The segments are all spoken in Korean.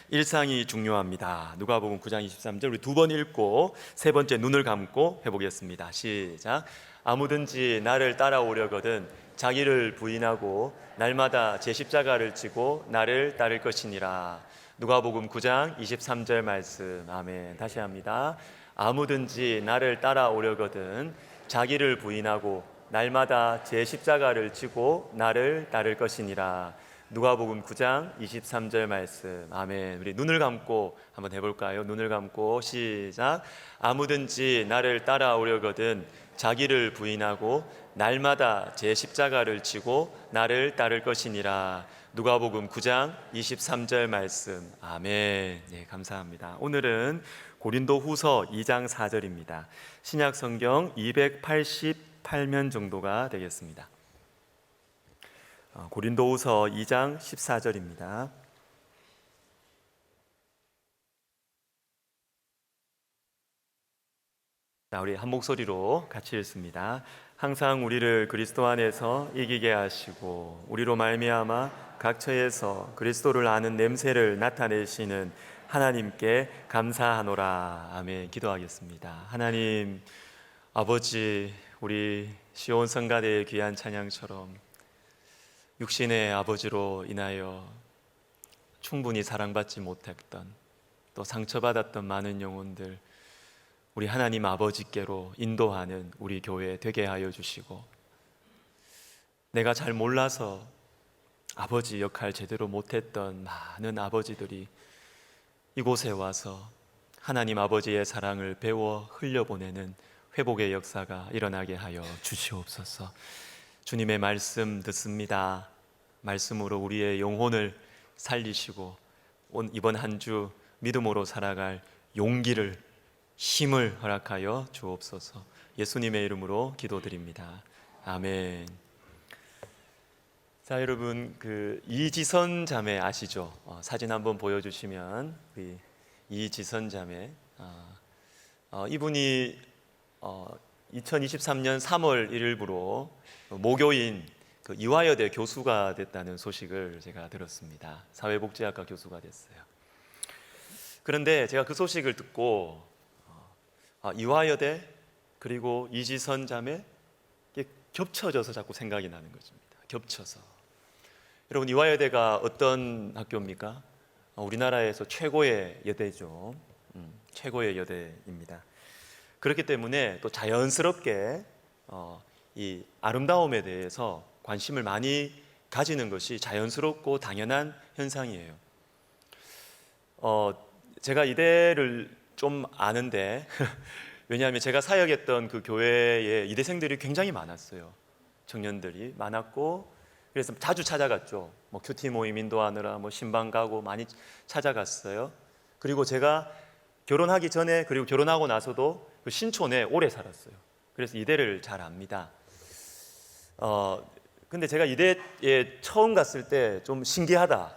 일상이 중요합니다. 누가복음 9장 23절 우리 두 번 읽고 세 번째 눈을 감고 해보겠습니다. 시작. 아무든지 나를 따라오려거든 자기를 부인하고 날마다 제 십자가를 지고 나를 따를 것이니라. 누가복음 9장 23절 말씀. 아멘. 다시 합니다. 아무든지 나를 따라오려거든 자기를 부인하고 날마다 제 십자가를 지고 나를 따를 것이니라. 누가복음 9장 23절 말씀. 아멘. 우리 눈을 감고 한번 해볼까요? 눈을 감고 시작. 아무든지 나를 따라오려거든 자기를 부인하고 날마다 제 십자가를 지고 나를 따를 것이니라. 누가복음 9장 23절 말씀. 아멘. 네, 감사합니다. 오늘은 고린도후서 2장 4절입니다. 신약 성경 288면 정도가 되겠습니다. 고린도후서 2장 14절입니다. 자, 우리 한 목소리로 같이 읽습니다. 항상 우리를 그리스도 안에서 이기게 하시고 우리로 말미암아 각 처에서 그리스도를 아는 냄새를 나타내시는 하나님께 감사하노라. 아멘. 기도하겠습니다. 하나님 아버지, 우리 시온 성가대의 귀한 찬양처럼 육신의 아버지로 인하여 충분히 사랑받지 못했던, 또 상처받았던 많은 영혼들 우리 하나님 아버지께로 인도하는 우리 교회 되게 하여 주시고, 내가 잘 몰라서 아버지 역할 제대로 못했던 많은 아버지들이 이곳에 와서 하나님 아버지의 사랑을 배워 흘려보내는 회복의 역사가 일어나게 하여 주시옵소서. 주님의 말씀 듣습니다. 말씀으로 우리의 영혼을 살리시고 이번 한 주 믿음으로 살아갈 용기를, 힘을 허락하여 주옵소서. 예수님의 이름으로 기도드립니다. 아멘. 자, 여러분, 이지선 자매 아시죠? 사진 한번 보여주시면, 우리 이지선 자매, 이분이 2023년 3월 1일부로 모교인 이화여대 교수가 됐다는 소식을 제가 들었습니다. 사회복지학과 교수가 됐어요. 그런데 제가 그 소식을 듣고 이화여대 그리고 이지선 자매 겹쳐져서 자꾸 생각이 나는 것입니다. 겹쳐서. 여러분, 이화여대가 어떤 학교입니까? 우리나라에서 최고의 여대죠. 최고의 여대입니다. 그렇기 때문에 또 자연스럽게 이 아름다움에 대해서 관심을 많이 가지는 것이 자연스럽고 당연한 현상이에요. 제가 이대를 좀 아는데 왜냐하면 제가 사역했던 그 교회에 이대생들이 굉장히 많았어요. 청년들이 많았고, 그래서 자주 찾아갔죠. 뭐 큐티 모임 인도하느라 뭐 신방 가고 많이 찾아갔어요. 그리고 제가 결혼하기 전에 그리고 결혼하고 나서도 그 신촌에 오래 살았어요. 그래서 이대를 잘 압니다. 근데 제가 이대에 처음 갔을 때 좀 신기하다,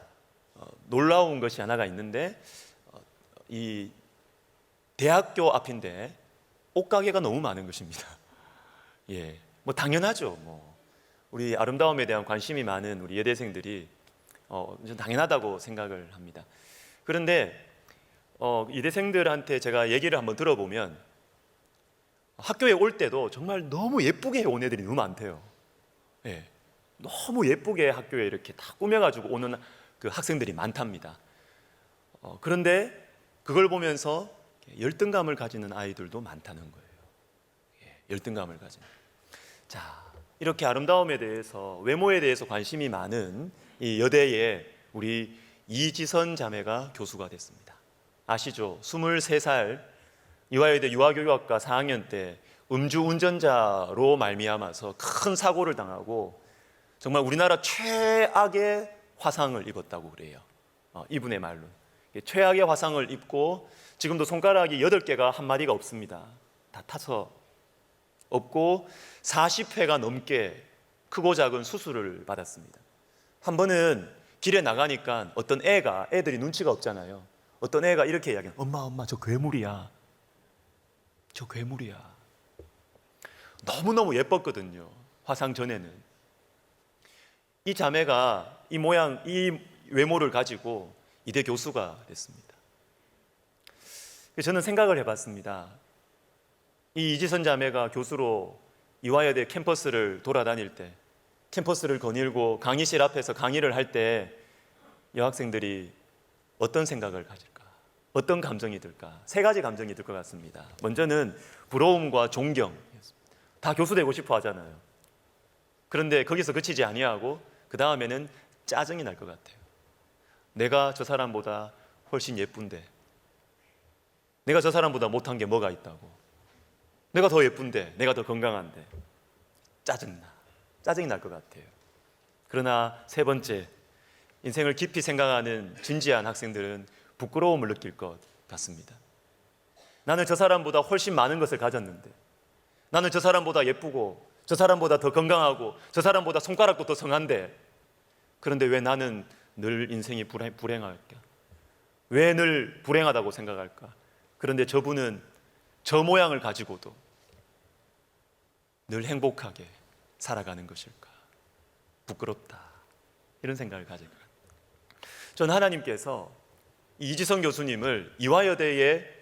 놀라운 것이 하나가 있는데, 이 대학교 앞인데 옷가게가 너무 많은 것입니다. 예, 뭐 당연하죠. 뭐 우리 아름다움에 대한 관심이 많은 우리 여대생들이 당연하다고 생각을 합니다. 그런데 이대생들한테 제가 얘기를 한번 들어보면 학교에 올 때도 정말 너무 예쁘게 온 애들이 너무 많대요. 예, 너무 예쁘게 학교에 이렇게 다 꾸며가지고 오는 그 학생들이 많답니다. 그런데 그걸 보면서 열등감을 가지는 아이들도 많다는 거예요. 예, 열등감을 가지는. 자, 이렇게 아름다움에 대해서, 외모에 대해서 관심이 많은 이 여대에 우리 이지선 자매가 교수가 됐습니다. 아시죠? 23살 이화여대 유아교육학과 4학년 때 음주운전자로 말미암아서 큰 사고를 당하고 정말 우리나라 최악의 화상을 입었다고 그래요. 이분의 말로 최악의 화상을 입고 지금도 손가락이 8개가 한 마디가 없습니다. 다 타서 없고 40회가 넘게 크고 작은 수술을 받았습니다. 한 번은 길에 나가니까 어떤 애들이 눈치가 없잖아요. 어떤 애가 이렇게 이야기해요. 엄마 저 괴물이야. 저 괴물이야. 너무너무 예뻤거든요. 화상 전에는. 이 자매가 이 모양, 이 외모를 가지고 이대 교수가 됐습니다. 저는 생각을 해봤습니다. 이 이지선 자매가 교수로 이화여대 캠퍼스를 돌아다닐 때, 캠퍼스를 거닐고 강의실 앞에서 강의를 할 때 여학생들이 어떤 생각을 가질까? 어떤 감정이 들까? 세 가지 감정이 들 것 같습니다. 먼저는 부러움과 존경. 다 교수 되고 싶어 하잖아요. 그런데 거기서 그치지 아니하고 그 다음에는 짜증이 날 것 같아요. 내가 저 사람보다 훨씬 예쁜데, 내가 저 사람보다 못한 게 뭐가 있다고, 내가 더 예쁜데, 내가 더 건강한데, 짜증이 날 것 같아요. 그러나 세 번째, 인생을 깊이 생각하는 진지한 학생들은 부끄러움을 느낄 것 같습니다. 나는 저 사람보다 훨씬 많은 것을 가졌는데, 나는 저 사람보다 예쁘고, 저 사람보다 더 건강하고, 저 사람보다 손가락도 더 성한데, 그런데 왜 나는 늘 인생이 불행할까? 왜 늘 불행하다고 생각할까? 그런데 저분은 저 모양을 가지고도 늘 행복하게 살아가는 것일까? 부끄럽다. 이런 생각을 가질 것 같아요. 저는 하나님께서 이지성 교수님을 이화여대에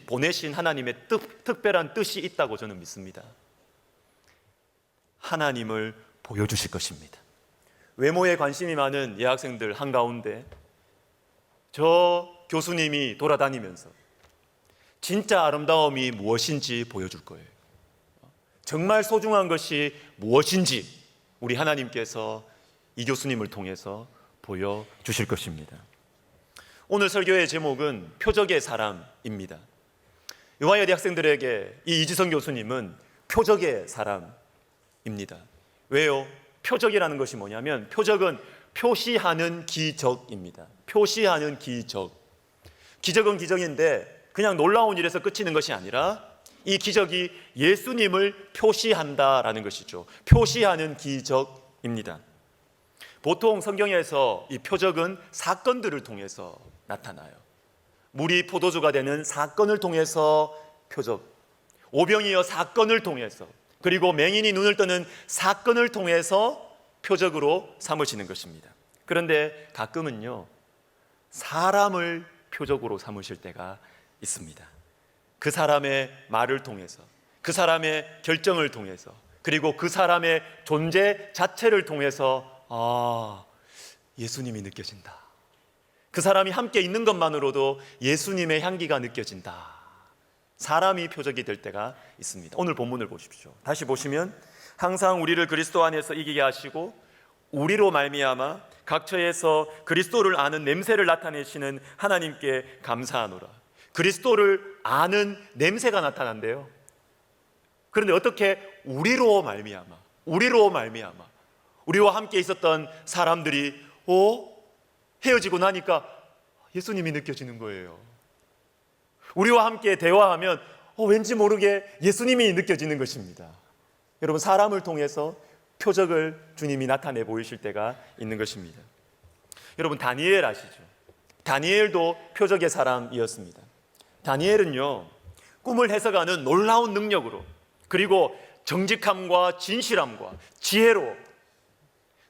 보내신 하나님의 특별한 뜻이 있다고 저는 믿습니다. 하나님을 보여주실 것입니다. 외모에 관심이 많은 여학생들 한가운데 저 교수님이 돌아다니면서 진짜 아름다움이 무엇인지 보여줄 거예요. 정말 소중한 것이 무엇인지 우리 하나님께서 이 교수님을 통해서 보여주실 것입니다. 오늘 설교의 제목은 표적의 사람입니다. 이화여대 학생들에게 이 이지성 교수님은 표적의 사람입니다. 왜요? 표적이라는 것이 뭐냐면 표적은 표시하는 기적입니다. 표시하는 기적. 기적은 기적인데 그냥 놀라운 일에서 그치는 것이 아니라 이 기적이 예수님을 표시한다라는 것이죠. 표시하는 기적입니다. 보통 성경에서 이 표적은 사건들을 통해서 나타나요. 물이 포도주가 되는 사건을 통해서 표적, 오병이어 사건을 통해서, 그리고 맹인이 눈을 뜨는 사건을 통해서 표적으로 삼으시는 것입니다. 그런데 가끔은요, 사람을 표적으로 삼으실 때가 있습니다. 그 사람의 말을 통해서, 그 사람의 결정을 통해서, 그리고 그 사람의 존재 자체를 통해서 예수님이 느껴진다. 그 사람이 함께 있는 것만으로도 예수님의 향기가 느껴진다. 사람이 표적이 될 때가 있습니다. 오늘 본문을 보십시오. 다시 보시면 항상 우리를 그리스도 안에서 이기게 하시고 우리로 말미암아 각처에서 그리스도를 아는 냄새를 나타내시는 하나님께 감사하노라. 그리스도를 아는 냄새가 나타난대요. 그런데 어떻게 우리로 말미암아 우리와 함께 있었던 사람들이 헤어지고 나니까 예수님이 느껴지는 거예요. 우리와 함께 대화하면 왠지 모르게 예수님이 느껴지는 것입니다. 여러분, 사람을 통해서 표적을 주님이 나타내 보이실 때가 있는 것입니다. 여러분, 다니엘 아시죠? 다니엘도 표적의 사람이었습니다. 다니엘은요, 꿈을 해석하는 놀라운 능력으로, 그리고 정직함과 진실함과 지혜로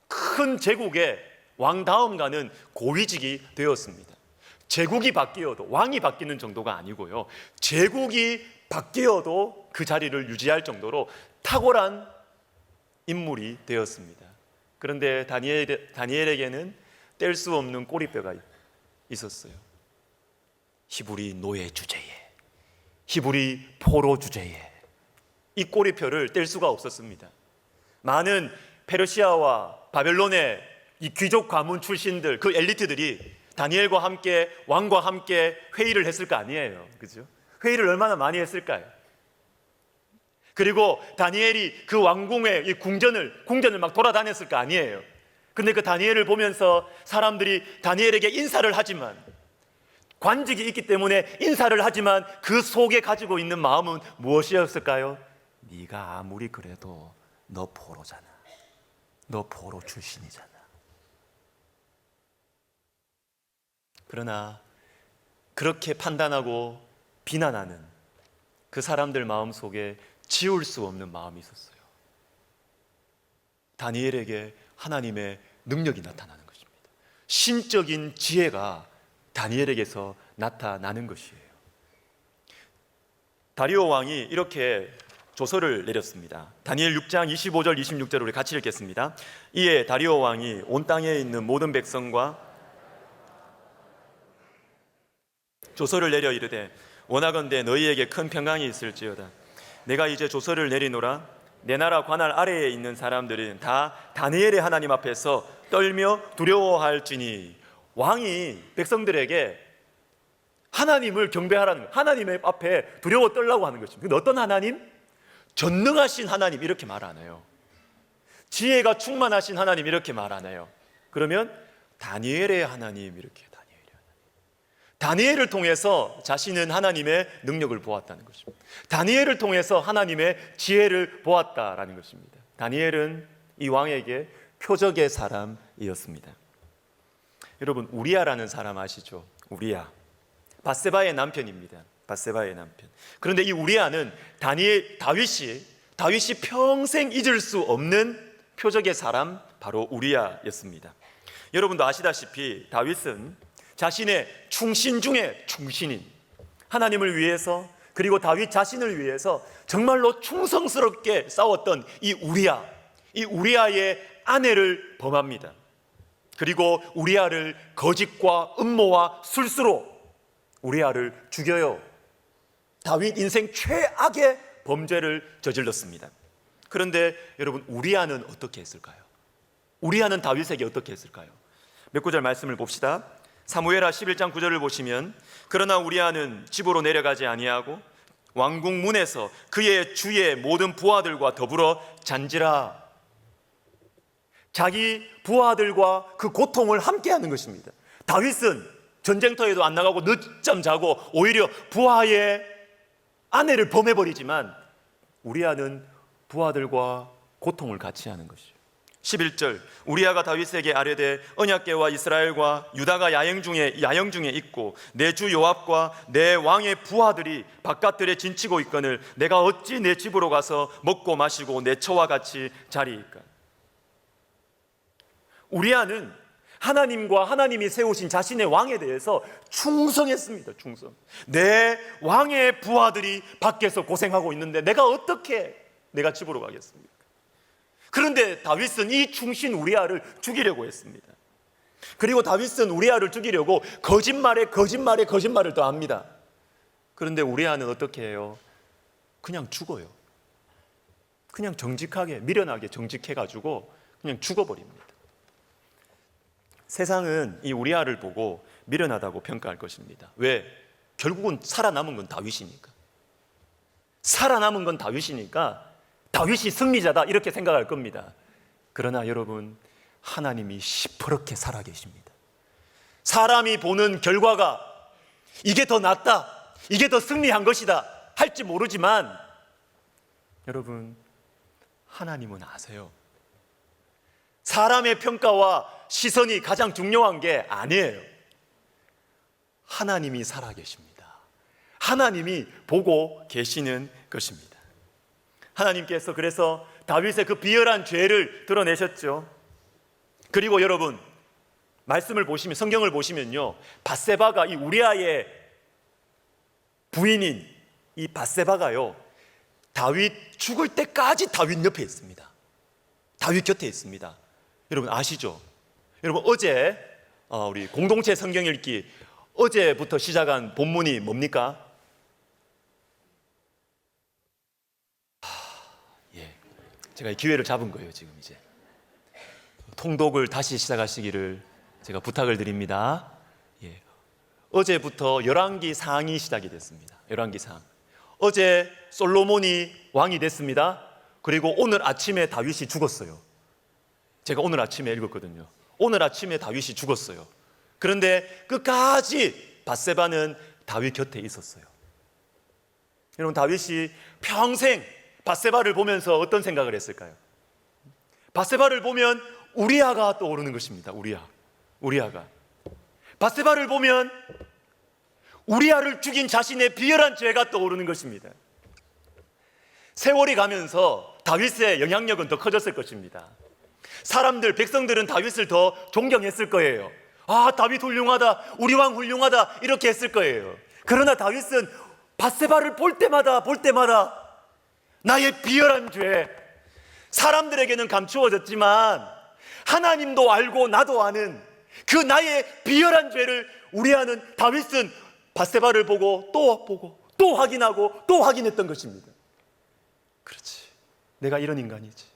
큰 제국의 왕 다음 가는 고위직이 되었습니다. 제국이 바뀌어도, 왕이 바뀌는 정도가 아니고요, 제국이 바뀌어도 그 자리를 유지할 정도로 탁월한 인물이 되었습니다. 그런데 다니엘에게는 뗄 수 없는 꼬리뼈가 있었어요. 히브리 노예 주제에, 히브리 포로 주제에 이 꼬리뼈를 뗄 수가 없었습니다. 많은 페르시아와 바벨론의 이 귀족 가문 출신들, 그 엘리트들이 다니엘과 함께, 왕과 함께 회의를 했을 거 아니에요. 그죠? 회의를 얼마나 많이 했을까요? 그리고 다니엘이 그 왕궁의 이 궁전을 막 돌아다녔을 거 아니에요. 근데 그 다니엘을 보면서 사람들이 다니엘에게 인사를 하지만, 관직이 있기 때문에 인사를 하지만 그 속에 가지고 있는 마음은 무엇이었을까요? 네가 아무리 그래도 너 포로잖아. 너 포로 출신이잖아. 그러나 그렇게 판단하고 비난하는 그 사람들 마음 속에 지울 수 없는 마음이 있었어요. 다니엘에게 하나님의 능력이 나타나는 것입니다. 신적인 지혜가 다니엘에게서 나타나는 것이에요. 다리오 왕이 이렇게 조서를 내렸습니다. 다니엘 6장 25절 26절을 우리 같이 읽겠습니다. 이에 다리오 왕이 온 땅에 있는 모든 백성과 조서를 내려 이르되 원하건대 너희에게 큰 평강이 있을지어다. 내가 이제 조서를 내리노라. 내 나라 관할 아래에 있는 사람들은 다 다니엘의 하나님 앞에서 떨며 두려워할지니. 왕이 백성들에게 하나님을 경배하라는 거예요. 하나님의 앞에 두려워 떨라고 하는 것입니다. 근데 어떤 하나님? 전능하신 하나님 이렇게 말 안 해요. 지혜가 충만하신 하나님 이렇게 말 안 해요. 그러면 다니엘의 하나님 이렇게 해요. 다니엘을 통해서 자신은 하나님의 능력을 보았다는 것입니다. 다니엘을 통해서 하나님의 지혜를 보았다라는 것입니다. 다니엘은 이 왕에게 표적의 사람이었습니다. 여러분, 우리아라는 사람 아시죠? 우리아, 밧세바의 남편입니다. 밧세바의 남편. 그런데 이 우리아는 다윗이 평생 잊을 수 없는 표적의 사람, 바로 우리아였습니다. 여러분도 아시다시피 다윗은 자신의 충신 중에 충신인, 하나님을 위해서, 그리고 다윗 자신을 위해서 정말로 충성스럽게 싸웠던 이 우리아의 아내를 범합니다. 그리고 우리아를 거짓과 음모와 술수로 우리아를 죽여요. 다윗 인생 최악의 범죄를 저질렀습니다. 그런데 여러분, 우리아는 어떻게 했을까요? 우리아는 다윗에게 어떻게 했을까요? 몇 구절 말씀을 봅시다. 사무엘하 11장 9절을 보시면, 그러나 우리아는 집으로 내려가지 아니하고 왕궁 문에서 그의 주의 모든 부하들과 더불어 잔지라. 자기 부하들과 그 고통을 함께하는 것입니다. 다윗은 전쟁터에도 안 나가고 늦잠 자고 오히려 부하의 아내를 범해버리지만, 우리아는 부하들과 고통을 같이 하는 것이죠. 11절, 우리아가 다윗에게 아뢰되 언약궤와 이스라엘과 유다가 야영 중에 있고 내 주 요압과 내 왕의 부하들이 바깥들에 진치고 있거늘 내가 어찌 내 집으로 가서 먹고 마시고 내 처와 같이 자리이까. 우리아는 하나님과 하나님이 세우신 자신의 왕에 대해서 충성했습니다. 충성. 내 왕의 부하들이 밖에서 고생하고 있는데 내가 어떻게 내가 집으로 가겠습니까? 그런데 다윗은 이 충신 우리아를 죽이려고 했습니다. 그리고 다윗은 우리아를 죽이려고 거짓말에 거짓말을 더 합니다. 그런데 우리아는 어떻게 해요? 그냥 죽어요. 그냥 정직하게, 미련하게 정직해가지고 그냥 죽어버립니다. 세상은 이 우리아를 보고 미련하다고 평가할 것입니다. 왜? 결국은 살아남은 건 다윗이니까. 살아남은 건 다윗이니까 다윗이 승리자다 이렇게 생각할 겁니다. 그러나 여러분, 하나님이 시퍼렇게 살아계십니다. 사람이 보는 결과가 이게 더 낫다, 이게 더 승리한 것이다 할지 모르지만, 여러분, 하나님은 아세요. 사람의 평가와 시선이 가장 중요한 게 아니에요. 하나님이 살아계십니다. 하나님이 보고 계시는 것입니다. 하나님께서 그래서 다윗의 그 비열한 죄를 드러내셨죠. 그리고 여러분, 말씀을 보시면, 성경을 보시면요, 밧세바가, 이 우리아의 부인인 이 밧세바가요, 다윗 죽을 때까지 다윗 옆에 있습니다. 다윗 곁에 있습니다. 여러분 아시죠? 여러분, 어제 우리 공동체 성경 읽기 어제부터 시작한 본문이 뭡니까? 제가 이 기회를 잡은 거예요. 지금 이제 통독을 다시 시작하시기를 제가 부탁을 드립니다. 어제부터 열왕기 상이 시작이 됐습니다. 열왕기 상. 어제 솔로몬이 왕이 됐습니다. 그리고 오늘 아침에 다윗이 죽었어요. 제가 오늘 아침에 읽었거든요. 오늘 아침에 다윗이 죽었어요. 그런데 끝까지 밧세바는 다윗 곁에 있었어요. 여러분, 다윗이 평생 밧세바를 보면서 어떤 생각을 했을까요? 밧세바를 보면 우리아가 떠오르는 것입니다. 우리아가. 밧세바를 보면 우리아를 죽인 자신의 비열한 죄가 떠오르는 것입니다. 세월이 가면서 다윗의 영향력은 더 커졌을 것입니다. 백성들은 다윗을 더 존경했을 거예요. 아, 다윗 훌륭하다, 우리 왕 훌륭하다 이렇게 했을 거예요. 그러나 다윗은 밧세바를 볼 때마다 나의 비열한 죄, 사람들에게는 감추어졌지만 하나님도 알고 나도 아는 그 나의 비열한 죄를 우려하는 다윗은 밧세바를 보고 또 확인하고 또 확인했던 것입니다. 그렇지, 내가 이런 인간이지.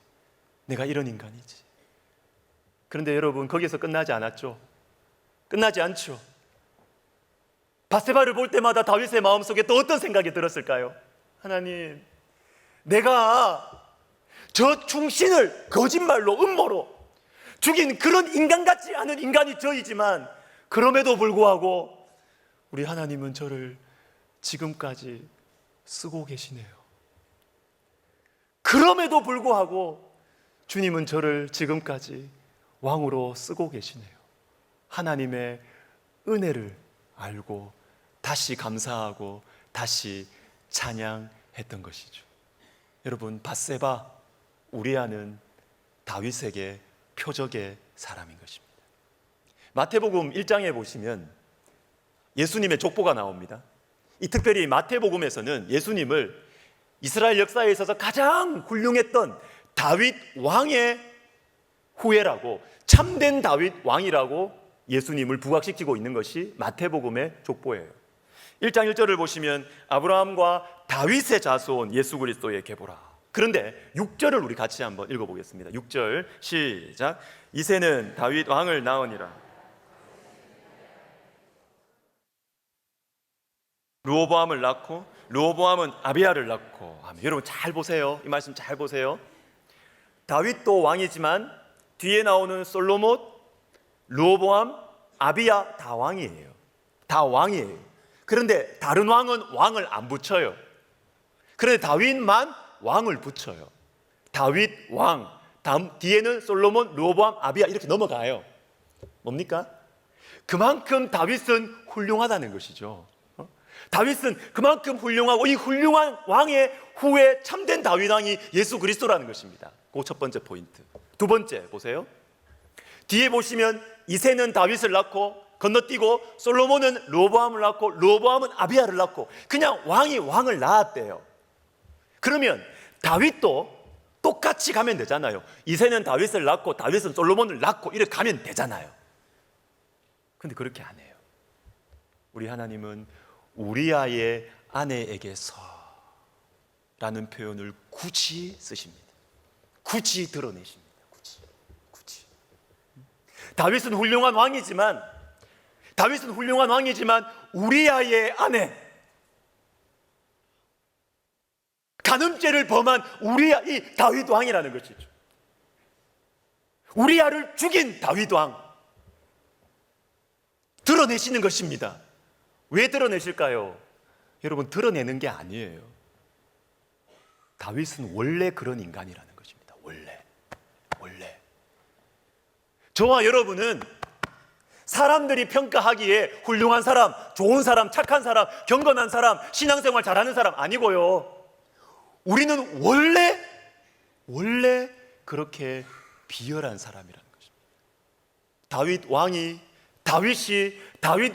그런데 여러분, 거기서 끝나지 않았죠. 끝나지 않죠. 밧세바를 볼 때마다 다윗의 마음속에 또 어떤 생각이 들었을까요? 하나님, 내가 저 충신을 거짓말로 음모로 죽인 그런 인간 같지 않은 인간이 저이지만 그럼에도 불구하고 우리 하나님은 저를 지금까지 쓰고 계시네요. 그럼에도 불구하고 주님은 저를 지금까지 왕으로 쓰고 계시네요. 하나님의 은혜를 알고 다시 감사하고 다시 찬양했던 것이죠. 여러분, 밧세바, 우리아는 다윗에게 표적의 사람인 것입니다. 마태복음 1장에 보시면 예수님의 족보가 나옵니다. 이 특별히 마태복음에서는 예수님을 이스라엘 역사에 있어서 가장 훌륭했던 다윗 왕의 후예라고, 참된 다윗 왕이라고 예수님을 부각시키고 있는 것이 마태복음의 족보예요. 1장 1절을 보시면 아브라함과 다윗의 자손 예수 그리스도의 계보라. 그런데 6절을 우리 같이 한번 읽어보겠습니다. 6절 시작. 이새는 다윗 왕을 낳으니라. 르호보암을 낳고 르호보암은 아비야를 낳고 하면, 여러분 잘 보세요. 이 말씀 잘 보세요. 다윗도 왕이지만 뒤에 나오는 솔로몬, 르호보암, 아비야 다 왕이에요. 다 왕이에요. 그런데 다른 왕은 왕을 안 붙여요. 그런데 다윗만 왕을 붙여요. 다윗 왕, 다음 뒤에는 솔로몬, 르호보암, 아비야 이렇게 넘어가요. 뭡니까? 그만큼 다윗은 훌륭하다는 것이죠. 다윗은 그만큼 훌륭하고 이 훌륭한 왕의 후에 참된 다윗 왕이 예수 그리스도라는 것입니다. 그 첫 번째 포인트. 두 번째 보세요. 뒤에 보시면 이새는 다윗을 낳고 건너뛰고 솔로몬은 르호보암을 낳고 르호보암은 아비야를 낳고 그냥 왕이 왕을 낳았대요. 그러면 다윗도 똑같이 가면 되잖아요. 이새는 다윗을 낳고 다윗은 솔로몬을 낳고 이렇게 가면 되잖아요. 근데 그렇게 안 해요. 우리 하나님은 우리아의 아내에게서 라는 표현을 굳이 쓰십니다. 굳이 드러내십니다. 굳이. 다윗은 훌륭한 왕이지만 우리아의 아내, 간음죄를 범한 우리아, 이 다윗 왕이라는 것이죠. 우리아를 죽인 다윗 왕 드러내시는 것입니다. 왜 드러내실까요? 여러분, 드러내는 게 아니에요. 다윗은 원래 그런 인간이라는 것입니다. 원래. 저와 여러분은 사람들이 평가하기에 훌륭한 사람, 좋은 사람, 착한 사람, 경건한 사람, 신앙생활 잘하는 사람 아니고요. 우리는 원래 그렇게 비열한 사람이라는 것입니다. 다윗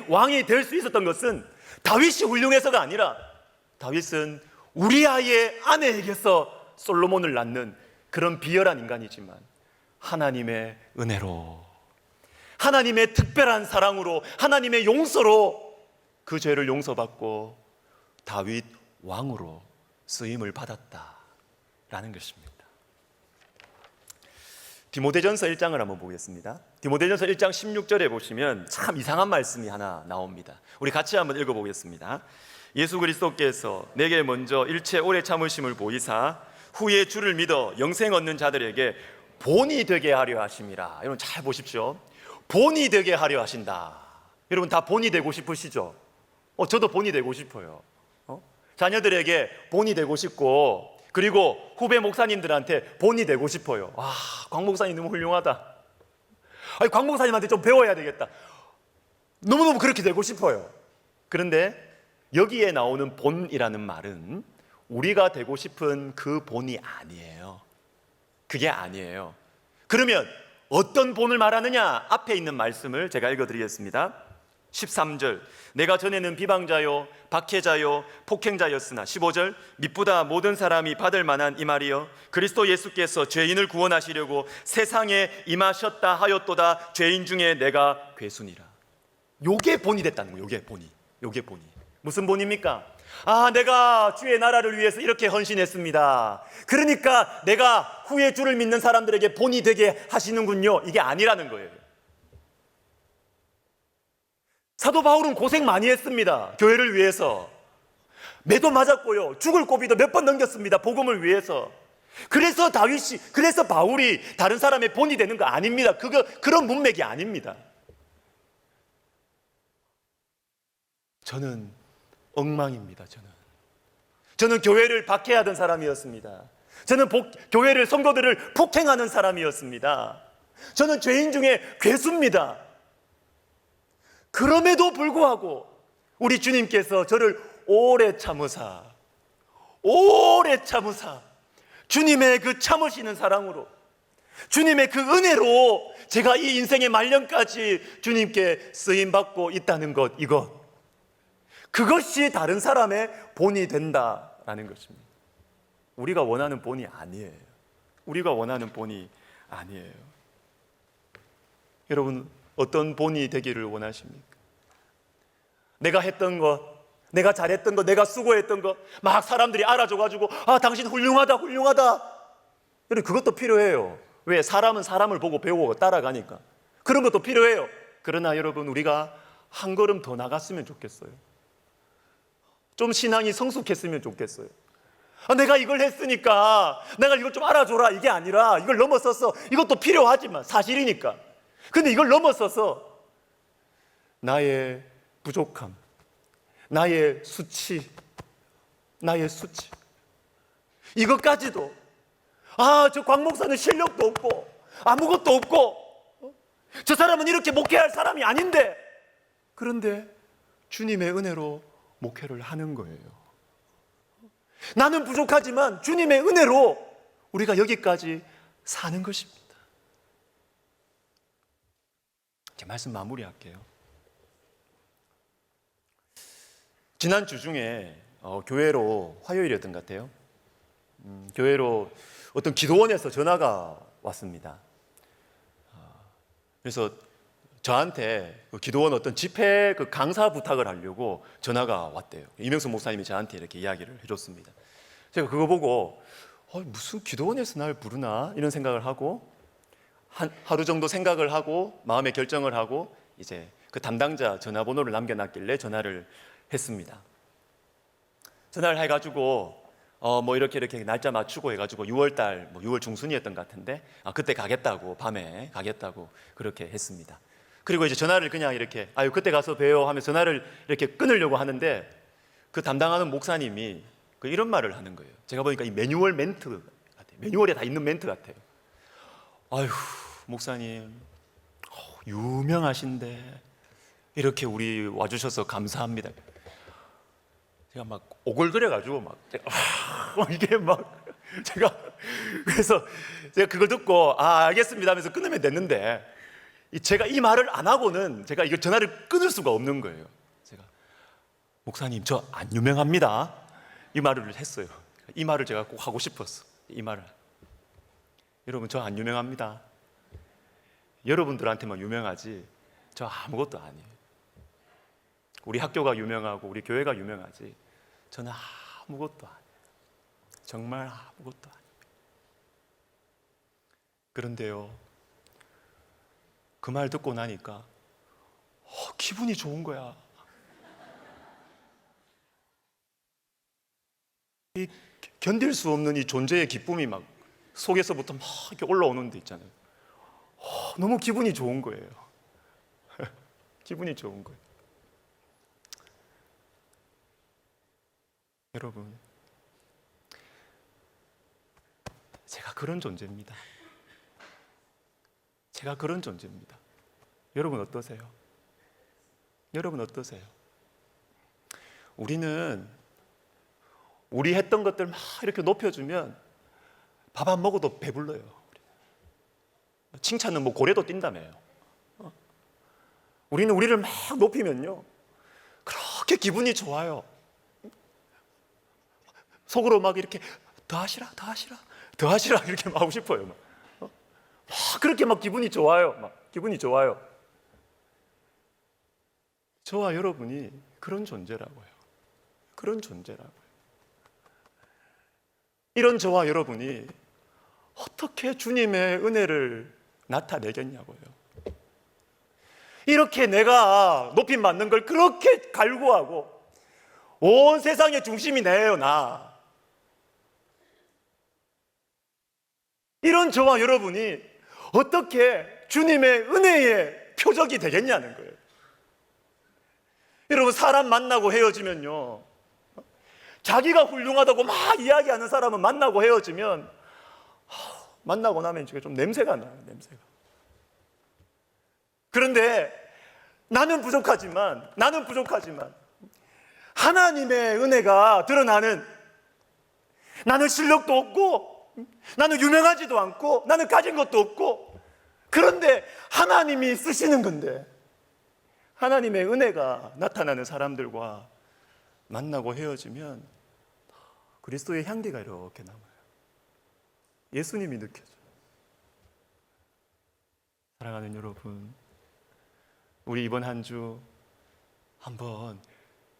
왕이 될 수 있었던 것은 다윗이 훌륭해서가 아니라 다윗은 우리아의 아내에게서 솔로몬을 낳는 그런 비열한 인간이지만 하나님의 은혜로, 하나님의 특별한 사랑으로, 하나님의 용서로 그 죄를 용서받고 다윗 왕으로 쓰임을 받았다라는 것입니다. 디모데전서 1장을 한번 보겠습니다. 디모데전서 1장 16절에 보시면 참 이상한 말씀이 하나 나옵니다. 우리 같이 한번 읽어보겠습니다. 예수 그리스도께서 내게 먼저 일체 오래 참으심을 보이사 후에 주를 믿어 영생 얻는 자들에게 본이 되게 하려 하심이라. 여러분 잘 보십시오. 본이 되게 하려 하신다. 여러분 다 본이 되고 싶으시죠? 저도 본이 되고 싶어요. 자녀들에게 본이 되고 싶고, 그리고 후배 목사님들한테 본이 되고 싶어요. 와, 광 목사님 너무 훌륭하다. 아니, 광 목사님한테 좀 배워야 되겠다. 너무너무 그렇게 되고 싶어요. 그런데 여기에 나오는 본이라는 말은 우리가 되고 싶은 그 본이 아니에요. 그게 아니에요. 그러면 어떤 본을 말하느냐? 앞에 있는 말씀을 제가 읽어드리겠습니다. 13절, 내가 전에는 비방자요 박해자요 폭행자였으나 15절, 미쁘다 모든 사람이 받을 만한 이 말이요 그리스도 예수께서 죄인을 구원하시려고 세상에 임하셨다 하였도다. 죄인 중에 내가 괴순이라. 요게 본이 됐다는 거예요. 요게 본이. 무슨 본입니까? 내가 주의 나라를 위해서 이렇게 헌신했습니다. 그러니까 내가 후에 주를 믿는 사람들에게 본이 되게 하시는군요. 이게 아니라는 거예요. 사도 바울은 고생 많이 했습니다. 교회를 위해서. 매도 맞았고요. 죽을 고비도 몇 번 넘겼습니다. 복음을 위해서. 그래서 그래서 바울이 다른 사람의 본이 되는 거 아닙니다. 그런 문맥이 아닙니다. 저는 엉망입니다. 저는 교회를 박해하던 사람이었습니다. 저는 교회를, 성도들을 폭행하는 사람이었습니다. 저는 죄인 중에 괴수입니다. 그럼에도 불구하고 우리 주님께서 저를 오래 참으사 주님의 그 참으시는 사랑으로, 주님의 그 은혜로 제가 이 인생의 말년까지 주님께 쓰임받고 있다는 것, 그것이 다른 사람의 본이 된다라는 것입니다. 우리가 원하는 본이 아니에요. 여러분, 어떤 본이 되기를 원하십니까? 내가 했던 것, 내가 잘했던 것, 내가 수고했던 것 막 사람들이 알아줘가지고 당신 훌륭하다. 여러분, 그것도 필요해요. 왜? 사람은 사람을 보고 배우고 따라가니까. 그런 것도 필요해요. 그러나 여러분, 우리가 한 걸음 더 나갔으면 좋겠어요. 좀 신앙이 성숙했으면 좋겠어요. 내가 이걸 했으니까 내가 이걸 좀 알아줘라, 이게 아니라 이걸 넘어서서, 이것도 필요하지만 사실이니까, 근데 이걸 넘어서서 나의 부족함, 나의 수치, 이것까지도, 저 곽 목사는 실력도 없고 아무것도 없고 저 사람은 이렇게 목회할 사람이 아닌데, 그런데 주님의 은혜로 목회를 하는 거예요. 나는 부족하지만 주님의 은혜로 우리가 여기까지 사는 것입니다. 제 말씀 마무리할게요. 지난 주 중에 교회로, 화요일이었던 것 같아요. 교회로 어떤 기도원에서 전화가 왔습니다. 그래서 저한테 그 기도원 어떤 집회 그 강사 부탁을 하려고 전화가 왔대요. 이명수 목사님이 저한테 이렇게 이야기를 해줬습니다. 제가 그거 보고 무슨 기도원에서 날 부르나 이런 생각을 하고, 하루 정도 생각을 하고 마음의 결정을 하고 이제 그 담당자 전화번호를 남겨놨길래 전화를 했습니다. 전화를 해가지고 이렇게 날짜 맞추고 해가지고 6월달 6월 중순이었던 것 같은데 그때 가겠다고, 밤에 가겠다고 그렇게 했습니다. 그리고 이제 전화를 그냥 이렇게 그때 가서 봬요 하면서 전화를 이렇게 끊으려고 하는데, 그 담당하는 목사님이 이런 말을 하는 거예요. 제가 보니까 이 매뉴얼 멘트 같아요. 매뉴얼에 다 있는 멘트 같아요. 목사님 유명하신데 이렇게 우리 와주셔서 감사합니다. 제가 막 오글거려가지고 그래서 제가 그걸 듣고 알겠습니다 하면서 끊으면 됐는데, 제가 이 말을 안 하고는 제가 이거 전화를 끊을 수가 없는 거예요. 제가 목사님 저 안 유명합니다, 이 말을 했어요. 이 말을 제가 꼭 하고 싶었어. 이 말을, 여러분 저 안 유명합니다. 여러분들한테만 유명하지 저 아무것도 아니에요. 우리 학교가 유명하고 우리 교회가 유명하지 저는 아무것도 아니에요. 정말 아무것도 아니에요. 그런데요, 그 말 듣고 나니까 기분이 좋은 거야. 이 견딜 수 없는 이 존재의 기쁨이 막 속에서부터 막 이렇게 올라오는 데 있잖아요. 너무 기분이 좋은 거예요. 기분이 좋은 거예요. 여러분, 제가 그런 존재입니다. 여러분 어떠세요? 우리는 우리 했던 것들 막 이렇게 높여주면 밥 안 먹어도 배불러요. 칭찬은 뭐 고래도 뛴다며요. 우리는 우리를 막 높이면요 그렇게 기분이 좋아요. 속으로 막 이렇게 더 하시라 이렇게 막 하고 싶어요. 막 그렇게 막 기분이 좋아요. 막 기분이 좋아요. 저와 여러분이 그런 존재라고요. 그런 존재라고요. 이런 저와 여러분이 어떻게 주님의 은혜를 나타내겠냐고요. 이렇게 내가 높임 받는 걸 그렇게 갈구하고 온 세상의 중심이 나예요, 나. 이런 저와 여러분이 어떻게 주님의 은혜의 표적이 되겠냐는 거예요. 여러분, 사람 만나고 헤어지면요 자기가 훌륭하다고 막 이야기하는 사람은 만나고 헤어지면 만나고 나면 좀 냄새가 나요. 냄새가. 그런데 나는 부족하지만 하나님의 은혜가 드러나는, 나는 실력도 없고 나는 유명하지도 않고 나는 가진 것도 없고, 그런데 하나님이 쓰시는 건데 하나님의 은혜가 나타나는 사람들과 만나고 헤어지면 그리스도의 향기가 이렇게 남아요. 예수님이 느껴져요. 사랑하는 여러분, 우리 이번 한 주 한번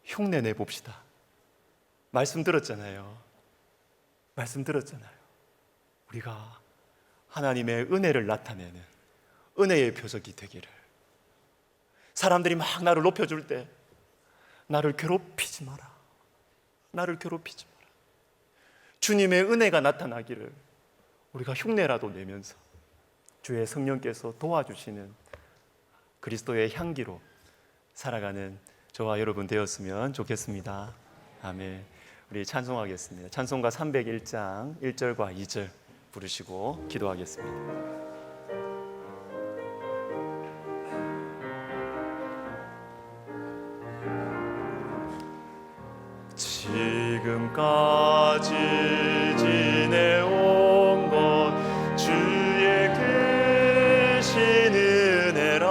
흉내 내봅시다. 말씀 들었잖아요. 우리가 하나님의 은혜를 나타내는 은혜의 표적이 되기를. 사람들이 막 나를 높여줄 때 나를 괴롭히지 마라. 주님의 은혜가 나타나기를 우리가 흉내라도 내면서 주의 성령께서 도와주시는 그리스도의 향기로 살아가는 저와 여러분 되었으면 좋겠습니다. 아멘. 우리 찬송하겠습니다. 찬송가 301장 1절과 2절 부르시고 기도하겠습니다. 지금까지 지내온 것 주의 크신 은혜라.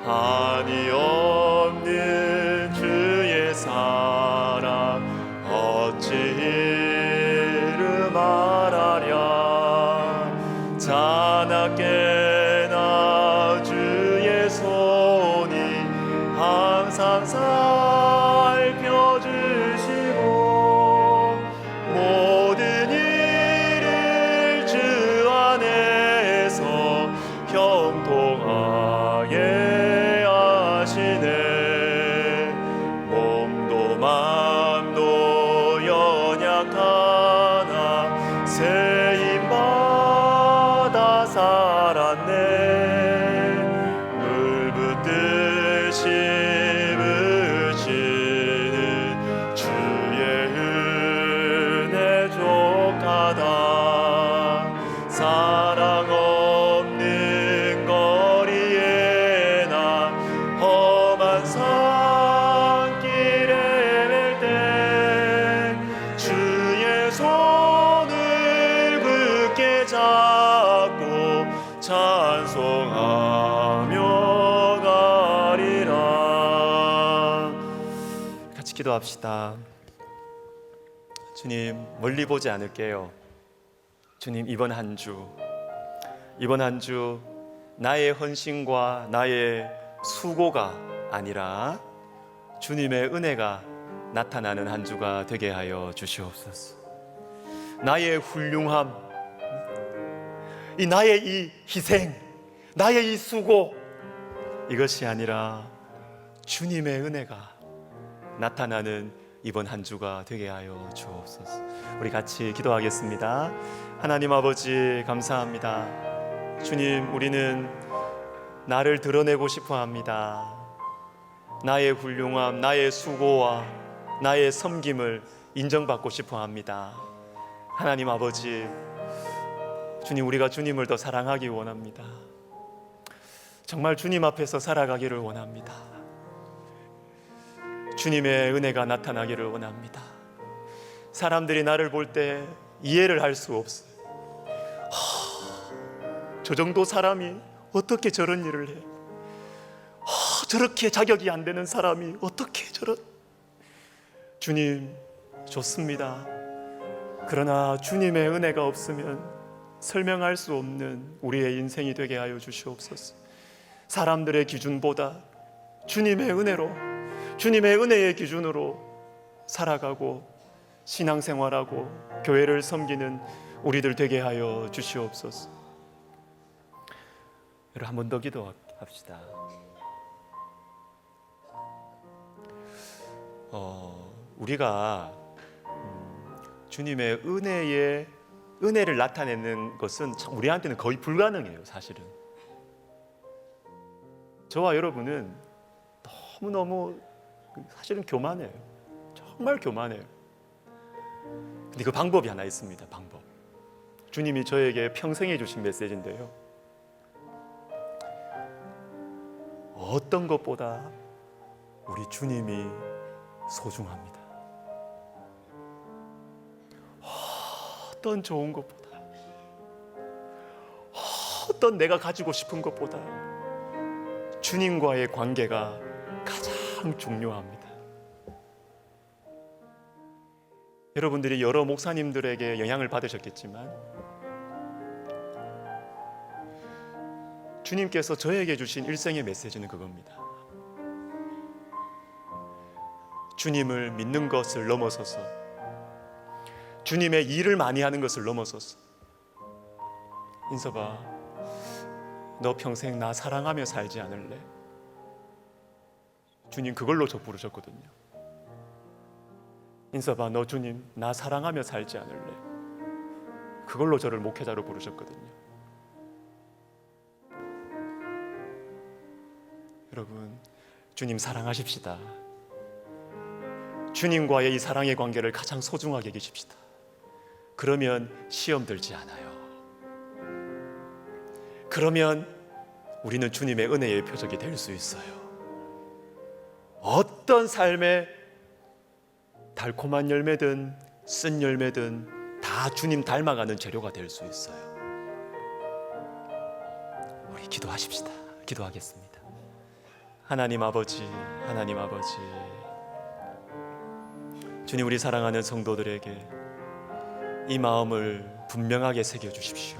한이 없는 주의 사랑 어찌 이루 말하랴. 자나깨나 주의 손이 항상 살펴주시고 모든 일을 주 안에서 형통하게 하시네. 몸도 맘도 연약하나 세임받아 살았네. 물 붓듯이 사랑 없는 거리에 나 험한 산길에 맬 때 주의 손을 굳게 잡고 찬송하며 가리라. 같이 기도합시다. 주님, 멀리 보지 않을게요. 주님, 이번 한 주 나의 헌신과 나의 수고가 아니라 주님의 은혜가 나타나는 한 주가 되게 하여 주시옵소서. 나의 훌륭함, 나의 이 희생, 나의 이 수고, 이것이 아니라 주님의 은혜가 나타나는 이번 한 주가 되게 하여 주옵소서. 우리 같이 기도하겠습니다. 하나님 아버지, 감사합니다. 주님, 우리는 나를 드러내고 싶어 합니다. 나의 훌륭함, 나의 수고와 나의 섬김을 인정받고 싶어 합니다. 하나님 아버지, 주님, 우리가 주님을 더 사랑하기 원합니다. 정말 주님 앞에서 살아가기를 원합니다. 주님의 은혜가 나타나기를 원합니다. 사람들이 나를 볼 때 이해를 할 수 없어요. 저 정도 사람이 어떻게 저런 일을 해? 저렇게 자격이 안 되는 사람이 어떻게 저런? 주님, 좋습니다. 그러나 주님의 은혜가 없으면 설명할 수 없는 우리의 인생이 되게 하여 주시옵소서. 사람들의 기준보다 주님의 은혜로, 주님의 은혜의 기준으로 살아가고 신앙생활하고 교회를 섬기는 우리들 되게 하여 주시옵소서. 여러분, 한 번 더 기도합시다. 우리가 주님의 은혜를 나타내는 것은 우리한테는 거의 불가능해요. 사실은 저와 여러분은 너무너무 사실은 교만해요. 정말 교만해요. 근데 그 방법이 하나 있습니다. 방법. 주님이 저에게 평생에 주신 메시지인데요, 어떤 것보다 우리 주님이 소중합니다. 어떤 좋은 것보다, 어떤 내가 가지고 싶은 것보다 주님과의 관계가 가장 중요합니다. 여러분들이 여러 목사님들에게 영향을 받으셨겠지만 주님께서 저에게 주신 일생의 메시지는 그겁니다. 주님을 믿는 것을 넘어서서, 주님의 일을 많이 하는 것을 넘어서서, 인서봐, 너 평생 나 사랑하며 살지 않을래? 주님 그걸로 저 부르셨거든요. 인서봐, 너 주님 나 사랑하며 살지 않을래? 그걸로 저를 목회자로 부르셨거든요. 여러분, 주님 사랑하십시다. 주님과의 이 사랑의 관계를 가장 소중하게 여기십시다. 그러면 시험 들지 않아요. 그러면 우리는 주님의 은혜의 표적이 될 수 있어요. 어떤 삶의 달콤한 열매든 쓴 열매든 다 주님 닮아가는 재료가 될 수 있어요. 우리 기도하십시다. 기도하겠습니다. 하나님 아버지, 하나님 아버지, 주님, 우리 사랑하는 성도들에게 이 마음을 분명하게 새겨주십시오.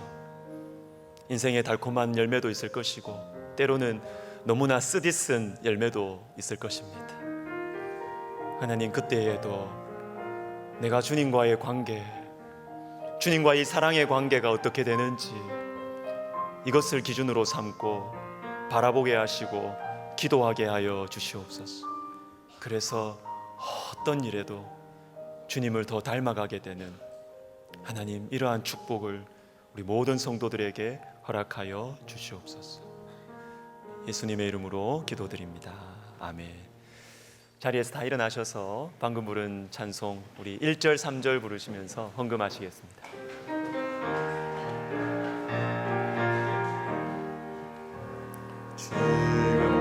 인생의 달콤한 열매도 있을 것이고 때로는 너무나 쓰디쓴 열매도 있을 것입니다. 하나님, 그때에도 내가 주님과의 관계, 주님과의 사랑의 관계가 어떻게 되는지 이것을 기준으로 삼고 바라보게 하시고 기도하게 하여 주시옵소서. 그래서 어떤 일에도 주님을 더 닮아가게 되는 하나님, 이러한 축복을 우리 모든 성도들에게 허락하여 주시옵소서. 예수님의 이름으로 기도드립니다. 아멘. 자리에서 다 일어나셔서 방금 부른 찬송 우리 1절 3절 부르시면서 헌금하시겠습니다.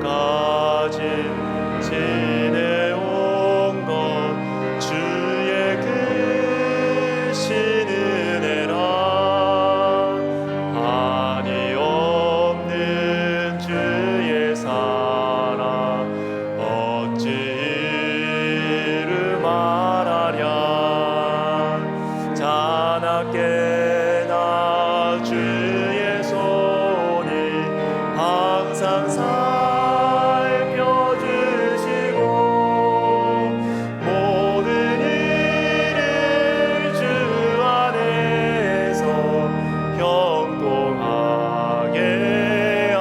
지금까지 지내온 것 주의 크신 은혜라. 한이 없는 주의 사랑 어찌 이루 말하랴. 자나깨나 주의 손이 항상 살펴주시고 모든 일을 주 안에서 형통하게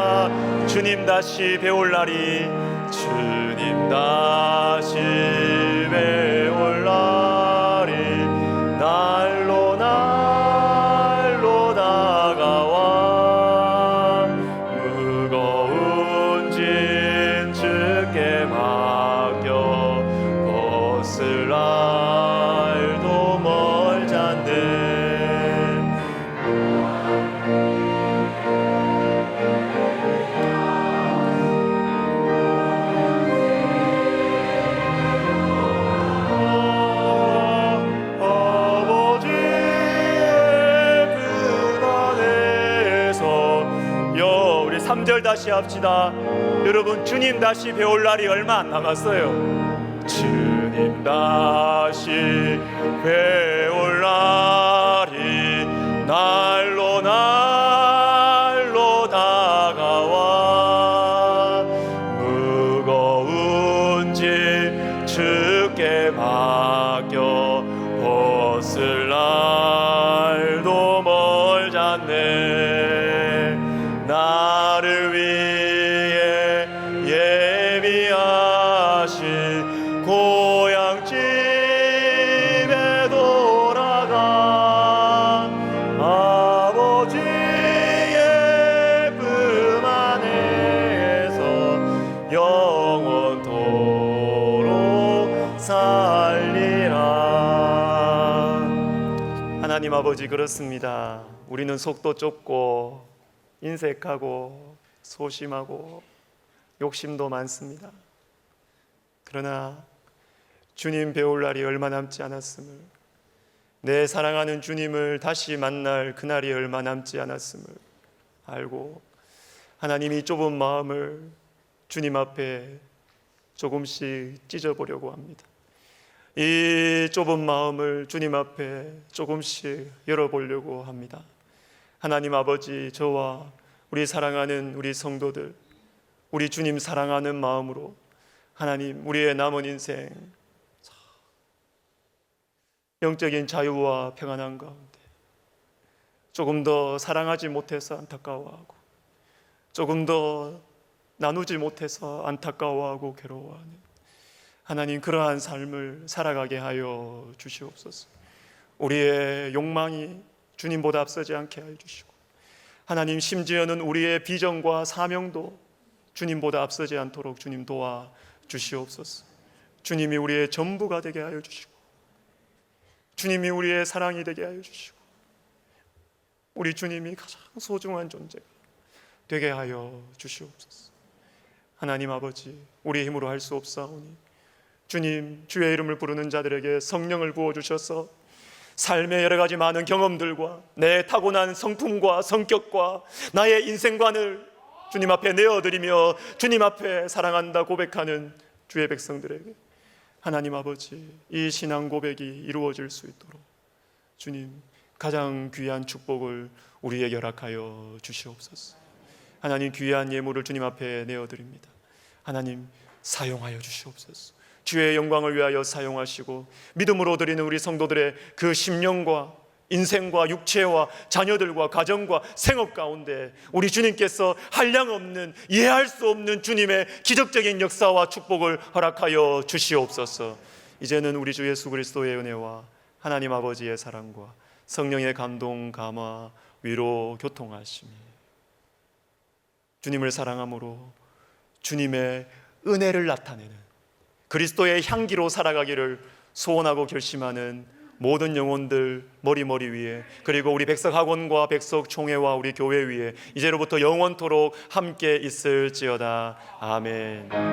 주님 다시 배울 날이, 주님 다시 배울 날이 날로 날로 다가와 무거운 짐 주께 맡겨 벗을 날도 멀잖네. 3절 다시 합시다. 여러분, 주님 다시 배울 날이 얼마 안 남았어요. 주님 다시 배울 날이 날로 날로 다가와 무거운 짐 주께 맡겨 벗을 날도 멀잖네. 나를 위해 예비하신 고향집에 돌아가 아버지의 품 안에서 영원토록 살리라. 하나님 아버지, 그렇습니다. 우리는 속도 좁고 인색하고 소심하고 욕심도 많습니다. 그러나 주님 배울 날이 얼마 남지 않았음을, 내 사랑하는 주님을 다시 만날 그날이 얼마 남지 않았음을 알고 하나님이 좁은 마음을 주님 앞에 조금씩 찢어보려고 합니다. 이 좁은 마음을 주님 앞에 조금씩 열어보려고 합니다. 하나님 아버지, 저와 우리 사랑하는 우리 성도들, 우리 주님 사랑하는 마음으로 하나님, 우리의 남은 인생 영적인 자유와 평안한 가운데 조금 더 사랑하지 못해서 안타까워하고, 조금 더 나누지 못해서 안타까워하고 괴로워하는 하나님, 그러한 삶을 살아가게 하여 주시옵소서. 우리의 욕망이 주님보다 앞서지 않게 하여 주시고, 하나님, 심지어는 우리의 비전과 사명도 주님보다 앞서지 않도록 주님 도와 주시옵소서. 주님이 우리의 전부가 되게 하여 주시고, 주님이 우리의 사랑이 되게 하여 주시고, 우리 주님이 가장 소중한 존재가 되게 하여 주시옵소서. 하나님 아버지, 우리의 힘으로 할 수 없사오니 주님, 주의 이름을 부르는 자들에게 성령을 부어주셔서 삶의 여러 가지 많은 경험들과 내 타고난 성품과 성격과 나의 인생관을 주님 앞에 내어드리며 주님 앞에 사랑한다 고백하는 주의 백성들에게 하나님 아버지, 이 신앙 고백이 이루어질 수 있도록 주님, 가장 귀한 축복을 우리에게 허락하여 주시옵소서. 하나님, 귀한 예물을 주님 앞에 내어드립니다. 하나님, 사용하여 주시옵소서. 주의 영광을 위하여 사용하시고 믿음으로 드리는 우리 성도들의 그 심령과 인생과 육체와 자녀들과 가정과 생업 가운데 우리 주님께서 한량없는, 이해할 수 없는 주님의 기적적인 역사와 축복을 허락하여 주시옵소서. 이제는 우리 주 예수 그리스도의 은혜와 하나님 아버지의 사랑과 성령의 감동, 감화, 위로, 교통하심이 주님을 사랑함으로 주님의 은혜를 나타내는 그리스도의 향기로 살아가기를 소원하고 결심하는 모든 영혼들 머리 위에, 그리고 우리 백석학원과 백석총회와 우리 교회 위에 이제로부터 영원토록 함께 있을지어다. 아멘.